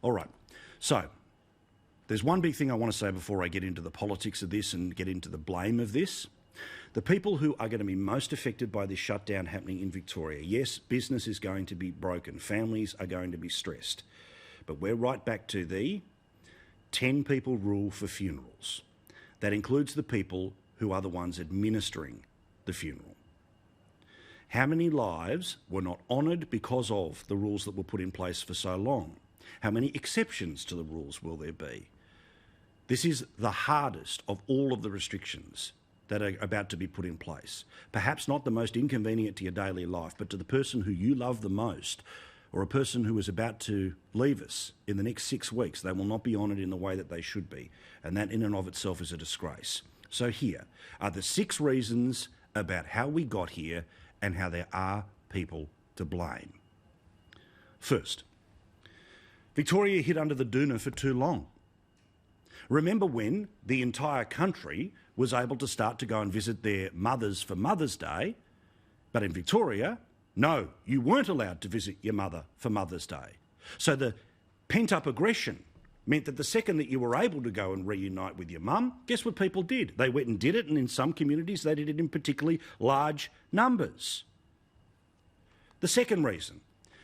All right, so there's one big thing I want to say before I get into the politics of this and get into the blame of this. The people who are going to be most affected by this shutdown happening in Victoria, yes, business is going to be broken, families are going to be stressed, but we're right back to the 10 people rule for funerals. That includes the people who are the ones administering the funeral. How many lives were not honoured because of the rules that were put in place for so long? How many exceptions to the rules will there be? This is the hardest of all of the restrictions that are about to be put in place. Perhaps not the most inconvenient to your daily life, but to the person who you love the most, or a person who is about to leave us in the next 6 weeks, they will not be honoured in the way that they should be. And that in and of itself is a disgrace. So here are the 6 reasons about how we got here and how there are people to blame. First, Victoria hid under the doona for too long. Remember when the entire country was able to start to go and visit their mothers for Mother's Day, but in Victoria, no, you weren't allowed to visit your mother for Mother's Day. So the pent-up aggression meant that the second that you were able to go and reunite with your mum, guess what people did? They went and did it, and in some communities they did it in particularly large numbers. The second reason,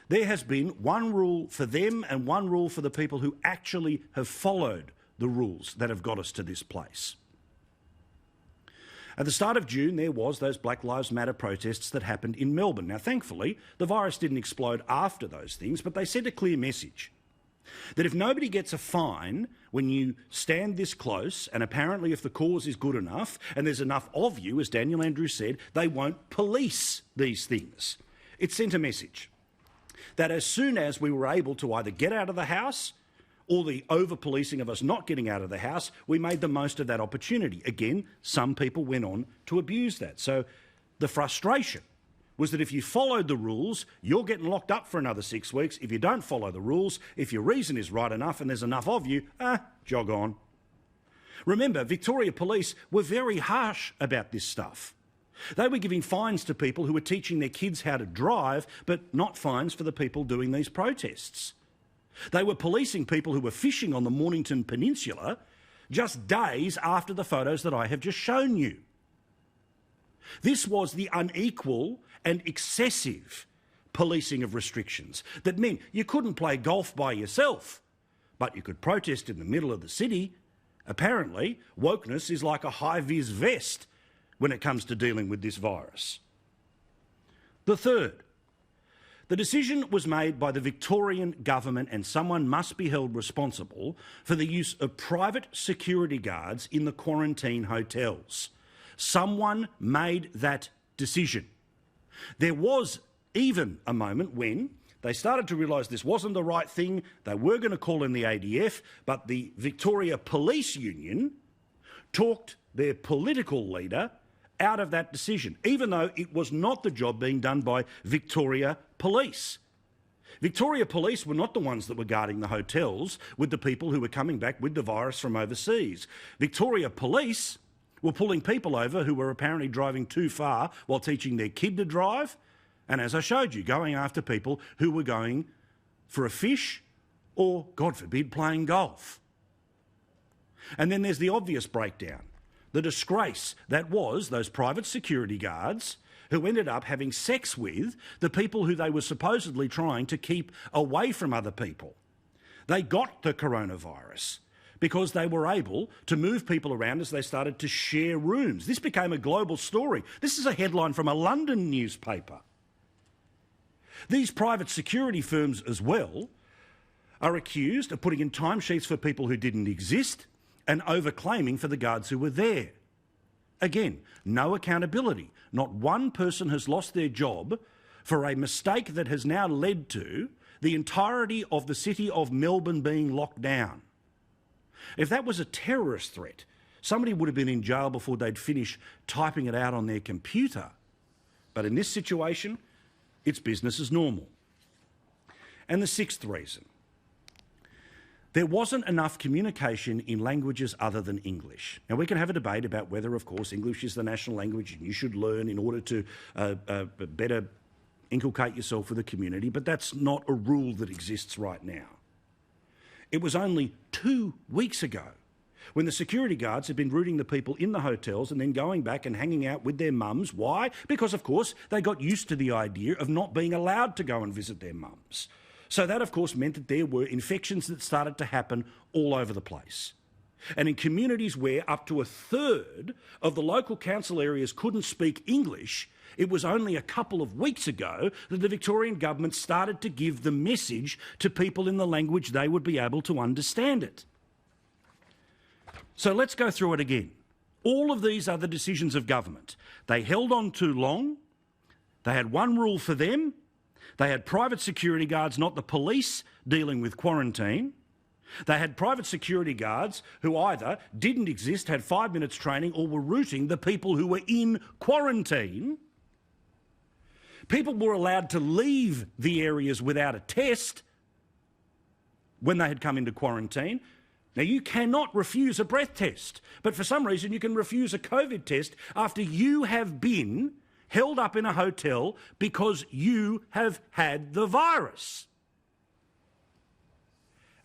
there has been one rule for them and one rule for the people who actually have followed the rules that have got us to this place. At the start of June, there was those Black Lives Matter protests that happened in Melbourne. Now, thankfully, the virus didn't explode after those things, but they sent a clear message that if nobody gets a fine when you stand this close, and apparently if the cause is good enough and there's enough of you, as Daniel Andrews said, they won't police these things. It sent a message that as soon as we were able to either get out of the house or the over-policing of us not getting out of the house, we made the most of that opportunity. Again, some people went on to abuse that. So the frustration was that if you followed the rules, you're getting locked up for another 6 weeks. If you don't follow the rules, if your reason is right enough and there's enough of you, jog on. Remember, Victoria Police were very harsh about this stuff. They were giving fines to people who were teaching their kids how to drive, but not fines for the people doing these protests. They were policing people who were fishing on the Mornington Peninsula just days after the photos that I have just shown you. This was the unequal and excessive policing of restrictions that meant you couldn't play golf by yourself, but you could protest in the middle of the city. Apparently, wokeness is like a high-vis vest when it comes to dealing with this virus. The third, the decision was made by the Victorian government, and someone must be held responsible for the use of private security guards in the quarantine hotels. Someone made that decision. There was even a moment when they started to realise this wasn't the right thing. They were going to call in the ADF, but the Victoria Police Union talked their political leader out of that decision, even though it was not the job being done by Victoria Police. Victoria Police were not the ones that were guarding the hotels with the people who were coming back with the virus from overseas. Victoria Police were pulling people over who were apparently driving too far while teaching their kid to drive, and as I showed you, going after people who were going for a fish or, God forbid, playing golf. And then there's the obvious breakdown. The disgrace that was those private security guards who ended up having sex with the people who they were supposedly trying to keep away from other people. They got the coronavirus because they were able to move people around as they started to share rooms. This became a global story. This is a headline from a London newspaper. These private security firms as well are accused of putting in timesheets for people who didn't exist and overclaiming for the guards who were there. Again, no accountability. Not one person has lost their job for a mistake that has now led to the entirety of the city of Melbourne being locked down. If that was a terrorist threat, somebody would have been in jail before they'd finish typing it out on their computer. But in this situation, it's business as normal. And the sixth reason, there wasn't enough communication in languages other than English. Now, we can have a debate about whether, of course, English is the national language and you should learn in order to better inculcate yourself with the community, but that's not a rule that exists right now. It was only 2 weeks ago when the security guards had been routing the people in the hotels and then going back and hanging out with their mums. Why? Because, of course, they got used to the idea of not being allowed to go and visit their mums. So that, of course, meant that there were infections that started to happen all over the place. And in communities where up to a third of the local council areas couldn't speak English, it was only a couple of weeks ago that the Victorian government started to give the message to people in the language they would be able to understand it. So let's go through it again. All of these are the decisions of government. They held on too long. They had one rule for them. They had private security guards, not the police, dealing with quarantine. They had private security guards who either didn't exist, had 5 minutes training, or were routing the people who were in quarantine. People were allowed to leave the areas without a test when they had come into quarantine. Now, you cannot refuse a breath test, but for some reason you can refuse a COVID test after you have been held up in a hotel because you have had the virus.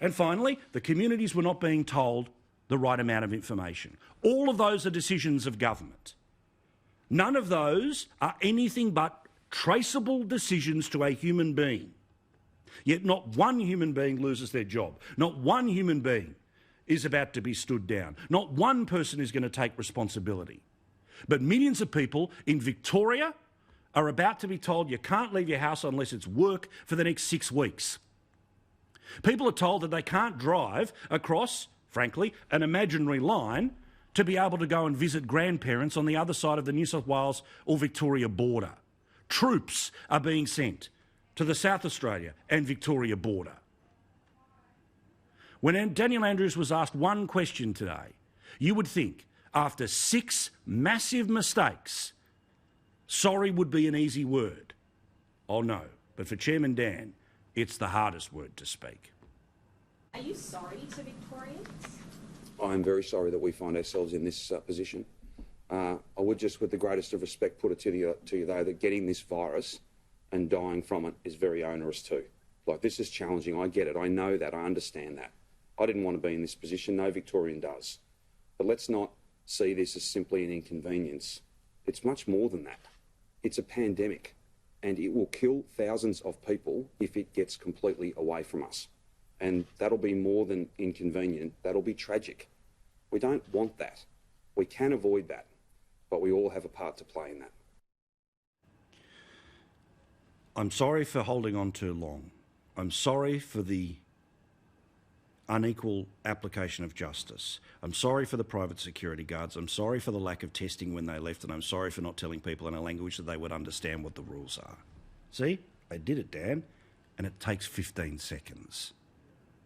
And finally, the communities were not being told the right amount of information. All of those are decisions of government. None of those are anything but traceable decisions to a human being. Yet not one human being loses their job. Not one human being is about to be stood down. Not one person is going to take responsibility. But millions of people in Victoria are about to be told you can't leave your house unless it's work for the next 6 weeks. People are told that they can't drive across, frankly, an imaginary line to be able to go and visit grandparents on the other side of the New South Wales or Victoria border. Troops are being sent to the South Australia and Victoria border. When Daniel Andrews was asked one question today, you would think, after 6 massive mistakes, sorry would be an easy word. Oh no, but for Chairman Dan, it's the hardest word to speak. Are you sorry to Victorians? I'm very sorry that we find ourselves in this position. I would just, with the greatest of respect, put it to you though, that getting this virus and dying from it is very onerous too. Like, this is challenging. I get it. I know that. I understand that. I didn't want to be in this position. No Victorian does. But let's not see this as simply an inconvenience. It's much more than that. It's a pandemic, and it will kill thousands of people if it gets completely away from us. And that'll be more than inconvenient. That'll be tragic. We don't want that. We can avoid that, but we all have a part to play in that. I'm sorry for holding on too long. I'm sorry for the unequal application of justice. I'm sorry for the private security guards. I'm sorry for the lack of testing when they left, and I'm sorry for not telling people in a language that they would understand what the rules are. See? I did it, Dan, and it takes 15 seconds.